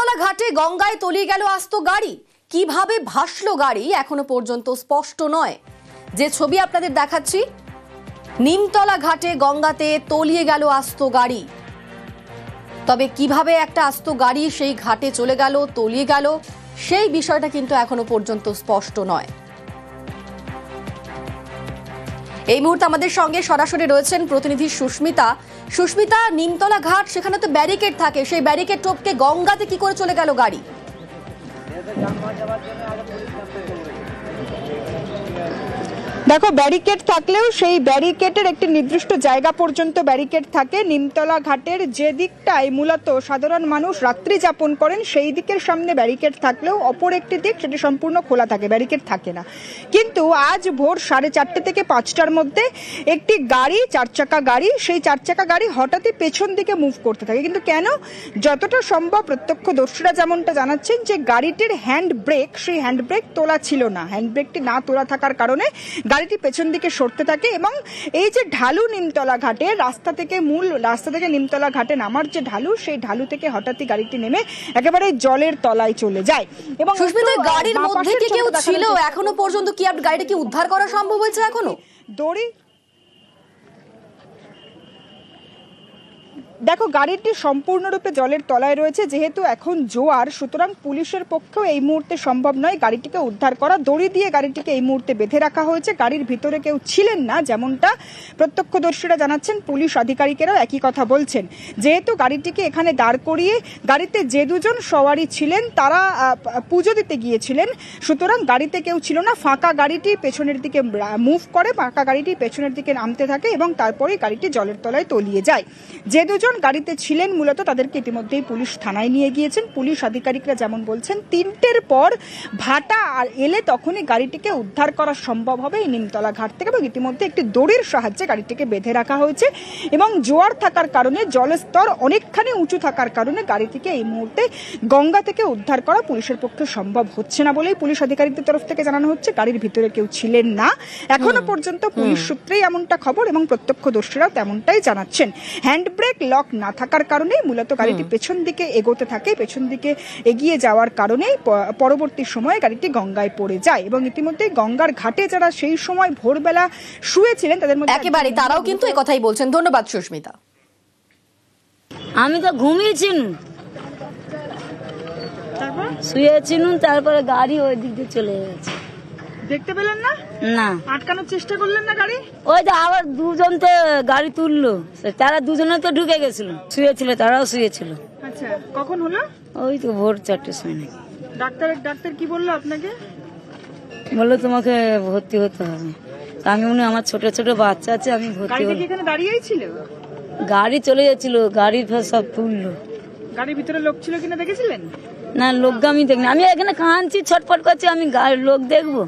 নিমতলা ঘাটে গঙ্গায় তলিয়ে গেল আস্ত গাড়ি। কিভাবে ভাসলো গাড়ি এখনো পর্যন্ত স্পষ্ট নয়। যে ছবি আপনাদের দেখাচ্ছি, নিমতলা ঘাটে গঙ্গাতে তলিয়ে গেল আস্ত গাড়ি। তবে কিভাবে একটা আস্ত গাড়ি সেই ঘাটে চলে গেল, তলিয়ে গেল, সেই বিষয়টা কিন্তু এখনো পর্যন্ত স্পষ্ট নয়। এই মুহূর্তে আমাদের সঙ্গে সরাসরি রয়েছেন প্রতিনিধি সুস্মিতা। সুস্মিতা, নিমতলা ঘাট, সেখানে তো ব্যারিকেড থাকে, সেই ব্যারিকেড টপকে গঙ্গাতে কি করে চলে গেল গাড়ি? দেখো, ব্যারিকেড থাকলেও সেই ব্যারিকেডের একটি নির্দিষ্ট জায়গা পর্যন্ত ব্যারিকেড থাকে। নিমতলা ঘাটের যে দিকটায় মূলত সাধারণ মানুষ রাত্রি যাপন করেন সেই দিকের সামনে ব্যারিকেড থাকলেও অপর একটি দিক সেটি সম্পূর্ণ খোলা থাকে, ব্যারিকেড থাকে না। কিন্তু আজ ভোর 4:30 থেকে 5টার মধ্যে একটি গাড়ি, চারচাকা গাড়ি, সেই চারচাকা গাড়ি হঠাৎই পেছন দিকে মুভ করতে থাকে। কিন্তু কেন? যতটা সম্ভব প্রত্যক্ষদর্শীরা যেমনটা জানাচ্ছেন যে গাড়িটির হ্যান্ড ব্রেক, সেই হ্যান্ড ব্রেক তোলা ছিল না। হ্যান্ড ব্রেকটি না তোলা থাকার কারণে গাড়িটি পেছন দিকে সরতে থাকে এবং এই যে ঢালু নিমতলা ঘাটে, মূল রাস্তা থেকে নিমতলা ঘাটে নামার যে ঢালু, সেই ঢালু থেকে হঠাৎই গাড়িটি নেমে একেবারে জলের তলায় চলে যায়। এবং গাড়ির মধ্যে কি কেউ ছিল এখনো পর্যন্ত? কি গাড়িটা কি উদ্ধার করা সম্ভব হয়েছে এখনো? দেখো, গাড়িটি সম্পূর্ণরূপে জলের তলায় রয়েছে। যেহেতু এখন জোয়ার, সুতরাং পুলিশের পক্ষেও এই মুহূর্তে সম্ভব নয় গাড়িটিকে উদ্ধার করা। দড়ি দিয়ে গাড়িটিকে এই মুহূর্তে বেঁধে রাখা হয়েছে। গাড়ির ভিতরে কেউ ছিলেন না, যেমনটা প্রত্যক্ষদর্শীরা জানাচ্ছেন। পুলিশ আধিকারিকেরাও একই কথা বলছেন। যেহেতু গাড়িটিকে এখানে দাঁড় করিয়ে গাড়িতে যে দুজন সওয়ারি ছিলেন তারা পুজো দিতে গিয়েছিলেন, সুতরাং গাড়িতে কেউ ছিল না। ফাঁকা গাড়িটি পেছনের দিকে মুভ করে, ফাঁকা গাড়িটি পেছনের দিকে নামতে থাকে এবং তারপরে গাড়িটি জলের তলায় তলিয়ে যায়। যে দুজন গাড়িতে ছিলেন মূলত তাদেরকে ইতিমধ্যেই পুলিশ থানায় নিয়ে গিয়েছেন। পুলিশ আধিকারিকরা যেমন বলছেন, 3টের পর ভাটা আর এলে তখনই গাড়িটিকে উদ্ধার করা সম্ভব হবে এই নিমতলা ঘাট থেকে। এবং ইতিমধ্যে একটি দড়ির সাহায্যে গাড়িটিকে বেঁধে রাখা হয়েছে এবং জোয়ার থাকার কারণে, জলস্তর অনেকখানি উঁচু থাকার কারণে গাড়িটিকে এই মুহূর্তে গঙ্গা থেকে উদ্ধার করা পুলিশের পক্ষে সম্ভব হচ্ছে না বলেই পুলিশ আধিকারিকদের তরফ থেকে জানানো হচ্ছে। গাড়ির ভিতরে কেউ ছিলেন না এখনো পর্যন্ত, পুলিশ সূত্রেই এমনটা খবর এবং প্রত্যক্ষদর্শীরাও তেমনটাই জানাচ্ছেন। হ্যান্ড ব্রেক লক না থাকার কারণে মূলত গাড়িটি পেছন দিকে এগোতে থাকে। পেছন দিকে এগিয়ে যাওয়ার কারণে পরবর্তী সময়ে গাড়িটি গঙ্গায় পড়ে যায় এবং ইতিমধ্যে গঙ্গার ঘাটে যারা সেই সময় ভোরবেলা শুয়েছিলেন তাদের মধ্যে একেবারে তারাও কিন্তু এই কথাই বলছেন। ধন্যবাদ সুস্মিতা। আমি তো ঘুমিয়েছিলাম, তারপর শুয়েছিলাম, তারপরে গাড়ি ওই দিক দিয়ে চলে গেছে। দেখতে পেলেন না? না, আটকানোর চেষ্টা করলেন না গাড়ি? ওই তো আবার দুজন তো গাড়ি তুললো, তারা দুজনে তো ঢুকে গেছিল, শুয়েছিল, তারাও শুয়েছিল। আচ্ছা, কখন হলো? ওই তো ভোর 4টের সময় নাকি। ডাক্তার কি বললো আপনাকে? বললো তোমাকে ভর্তি হতে হবে। আমি মনে আমার ছোট ছোট বাচ্চা আছে, আমি ভর্তি হলাম। এখানে দাঁড়িয়েই ছিল? গাড়ি চলে যাচ্ছিল, গাড়ির সব তুললো। গাড়ির ভিতরে লোক ছিল কিনা দেখেছিলেন? না, লোক আমি দেখিনি। আমি এখানে কাঁদছি, ছটফট করছি, আমি লোক দেখবো?